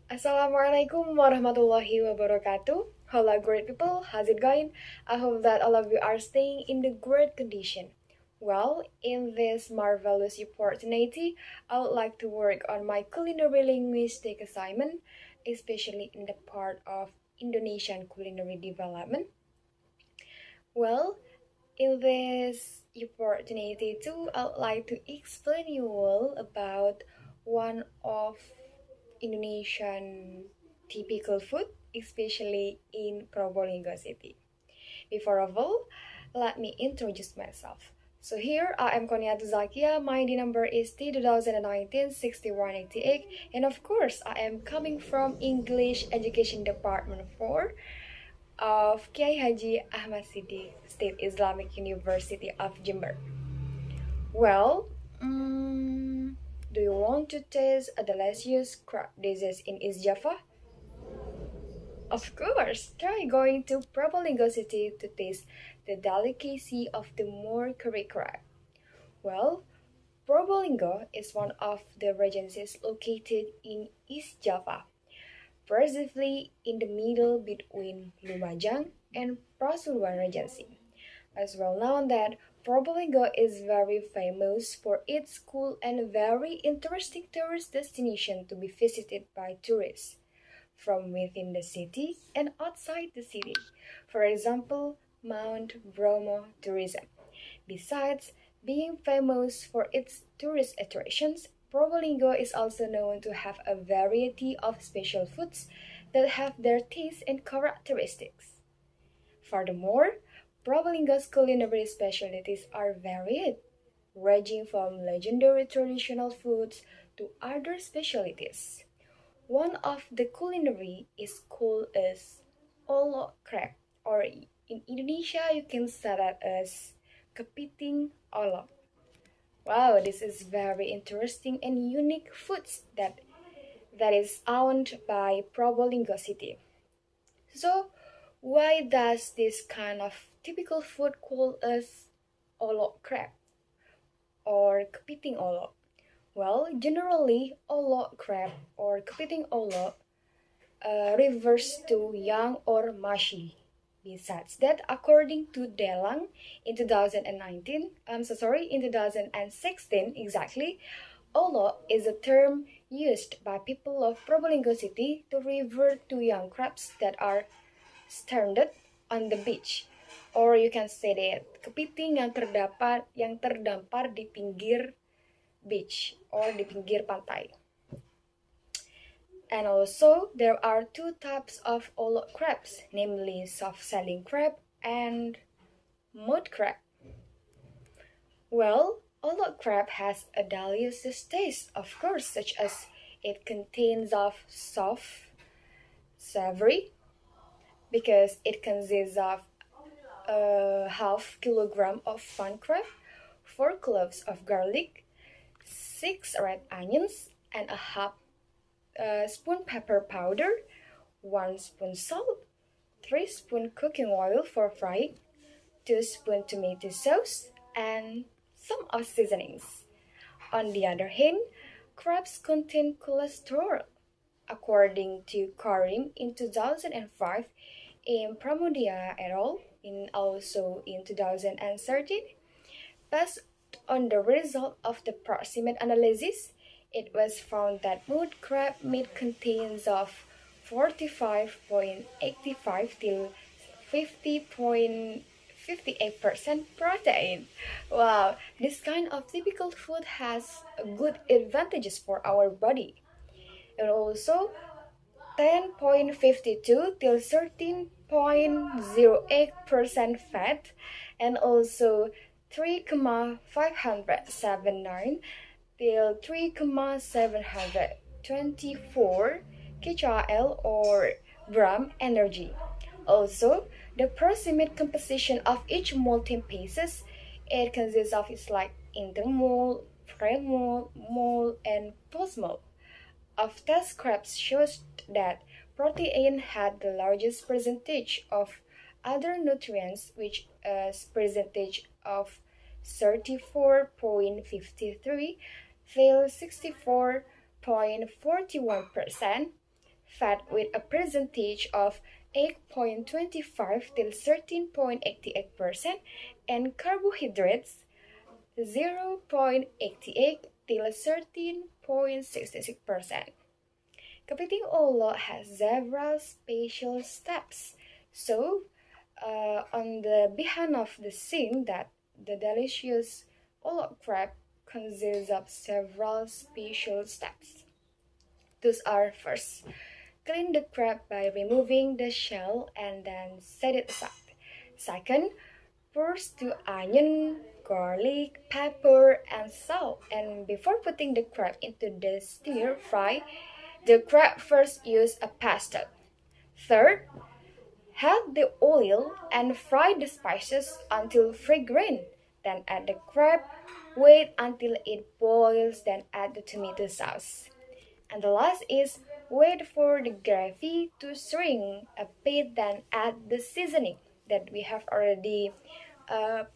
Assalamualaikum warahmatullahi wabarakatuh. Holla, great people. How's it going? I hope that all of you are staying in the great condition. Well, in this marvelous opportunity, I would like to work on my culinary linguistic assignment, especially in the part of Indonesian culinary development. Well, in this opportunity too, I would like to explain you all about one of Indonesian typical food, especially in Probolinggo city. Before of all, let me introduce myself. So here I am Qoniatuzzakiyah, my ID number is T2019-6188, and of course I am coming from English Education Department 4 of Kiai Haji Ahmad Siddiq State Islamic University of Jember. Well, do you want to taste a delicious crab dishes in East Java? Of course, try going to Probolinggo City to taste the delicacy of the more curry crab. Well, Probolinggo is one of the regencies located in East Java, precisely in the middle between Lumajang and Pasuruan Regency. As well known that Probolinggo is very famous for its cool and very interesting tourist destination to be visited by tourists from within the city and outside the city. For example, Mount Bromo tourism. Besides being famous for its tourist attractions, Probolinggo is also known to have a variety of special foods that have their taste and characteristics. Furthermore, Probolinggo's culinary specialties are varied, ranging from legendary traditional foods to other specialties. One of the culinary is called as Olok Crab, or in Indonesia you can say that as kepiting olok. Wow, this is very interesting and unique foods that is owned by Probolinggo City. So, why does this kind of typical food called as Olok Crab or kepiting olok? Well, generally, Olok Crab or kepiting olok refers to young or mushy. Besides that, according to Delang in 2019, in 2016 exactly, Olok is a term used by people of Probolinggo City to refer to young crabs that are stranded on the beach. Or you can say that kepiting yang terdampar di pinggir beach or di pinggir pantai. And also, there are two types of olok crabs, namely soft-selling crab and mud crab. Well, olok crab has a delicious taste, of course, such as it contains of soft, savory, because it consists of a half kilogram of fun crab, 4 cloves of garlic, 6 red onions, and a half spoon pepper powder, 1 spoon salt, 3 spoon cooking oil for frying, 2 spoon tomato sauce, and some of seasonings. On the other hand, crabs contain cholesterol. According to Karim in 2005, in Pramudia et al. In also in 2013, based on the result of the proximate analysis, it was found that mud crab meat contains of 45.85 till 50.58% protein. Wow, this kind of typical food has good advantages for our body. And also 10.52 till 13.08% fat, and also 3,579 till 3,724 kcal or gram energy. Also, the proximate composition of each molten pieces, it consists of it's like intermole, premole, mole, and postmole. Of test crabs shows that protein had the largest percentage of other nutrients, which is percentage of 34.53 till 64.41%, fat with a percentage of 8.25 till 13.88%, and carbohydrates 0.88 till 13.66%. Kepiting Olok has several special steps. So, on the behalf of the scene that the delicious Olok crab consists of several special steps. Those are: first, clean the crab by removing the shell and then set it aside. Second, first to onion, garlic, pepper, and salt. And before putting the crab into the stir fry, the crab first use a pasta. Third, add the oil and fry the spices until fragrant. Then add the crab, wait until it boils, then add the tomato sauce. And the last is wait for the gravy to shrink a bit, then add the seasoning that we have already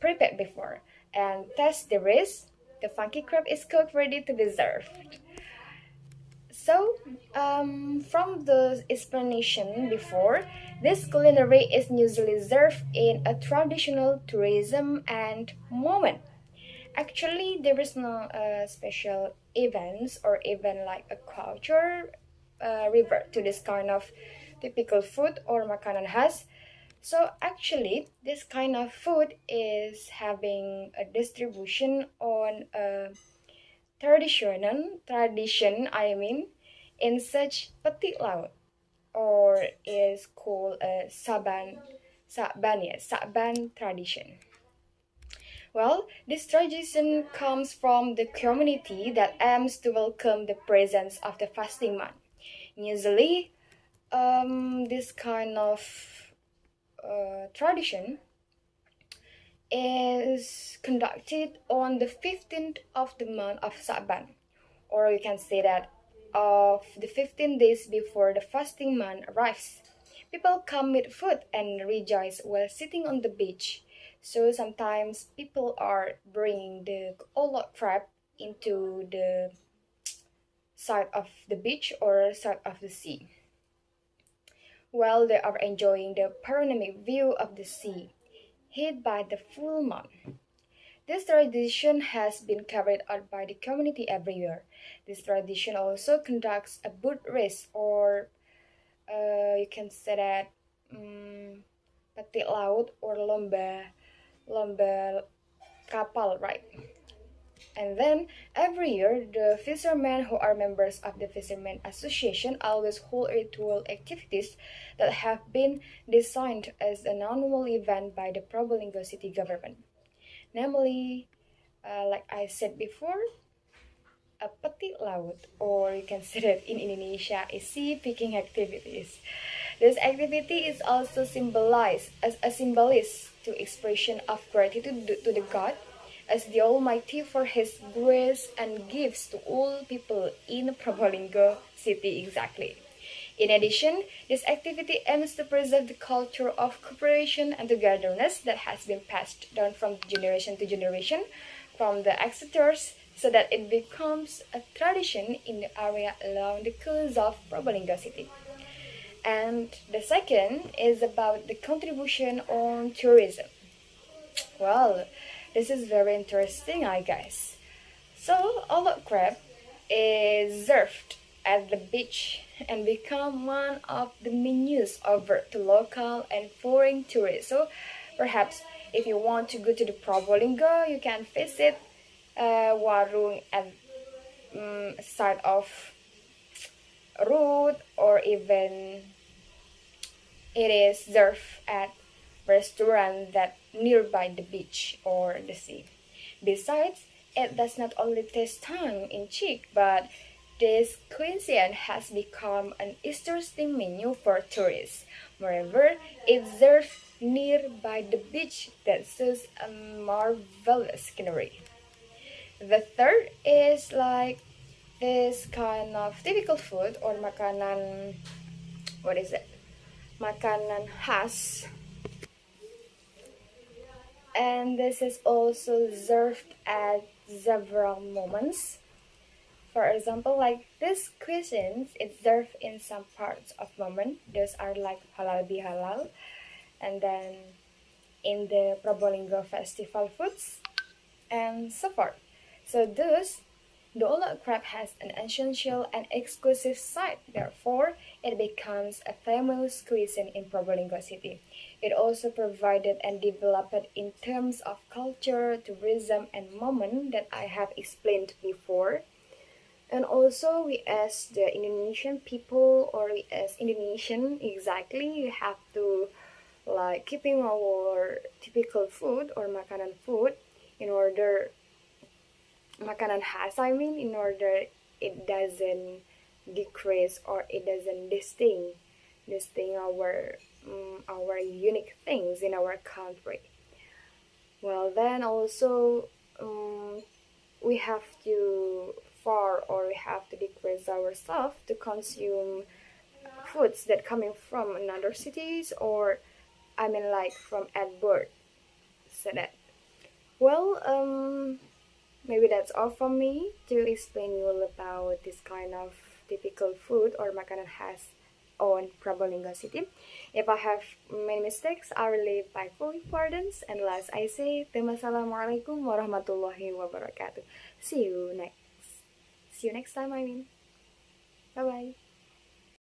prepared before. And taste the rest. The funky crab is cooked, ready to be served. So, from the explanation before, this culinary is usually served in a traditional tourism and moment. Actually, there is no special events or even like a culture revert to this kind of typical food or makanan khas. So actually, this kind of food is having a distribution on a tradition, in such petit laut, or is called a saban tradition. Well, this tradition comes from the community that aims to welcome the presence of the fasting month. Usually, this kind of tradition is conducted on the 15th of the month of Saban, or you can say that of the 15 days before the fasting month arrives. People come with food and rejoice while sitting on the beach. So sometimes people are bringing the Olok crab into the side of the beach or side of the sea, while they are enjoying the panoramic view of the sea, hid by the full moon. This tradition has been carried out by the community every year. This tradition also conducts a boat race, or you can say that petit laut, or lomba kapal, right? And then every year, the fishermen who are members of the Fishermen Association always hold ritual activities that have been designed as an annual event by the Probolinggo city government. Namely, like I said before, a petit laut, or you can say that in Indonesia, is sea picking activities. This activity is also symbolized as a symbolism to expression of gratitude to the God as the Almighty for His grace and gifts to all people in Probolinggo city exactly. In addition, this activity aims to preserve the culture of cooperation and togetherness that has been passed down from generation to generation from the ancestors, so that it becomes a tradition in the area along the coast of Probolinggo city. And the second is about the contribution on tourism. Well, this is very interesting, I guess. So, Olok crab is served at the beach and become one of the menus offered to local and foreign tourists. So, perhaps if you want to go to the Probolinggo, you can visit warung at side of road, or even it is served at restaurant that nearby the beach or the sea. Besides, it does not only taste tongue in cheek, but this cuisine has become an interesting menu for tourists. Moreover, it's served nearby the beach that shows a marvelous scenery. The third is like this kind of typical food or makanan, what is it? Makanan khas. And this is also served at several moments. For example, like this cuisines, it's served in some parts of moment. Those are like halal bihalal, and then in the Probolinggo festival foods, and so forth. So thus, the Olok Crab has an essential and exclusive side. Therefore, it becomes a famous cuisine in Probolinggo city. It also provided and developed in terms of culture, tourism, and moment that I have explained before. And also, we as the Indonesian people, or we as Indonesian exactly, we have to like keeping our typical food or makanan food in order makanan khas, I mean, in order it doesn't decrease or it doesn't distinct our unique things in our country. Well, then also we have to far or we have to decrease ourselves to consume foods that coming from another cities, or I mean like from abroad. So that, well, maybe that's all from me to explain you all about this kind of typical food or makanan khas on Probolinggo City. If I have many mistakes, I really beg fully pardons. And last I say, Assalamualaikum warahmatullahi wabarakatuh. See you next time, I mean. Bye bye.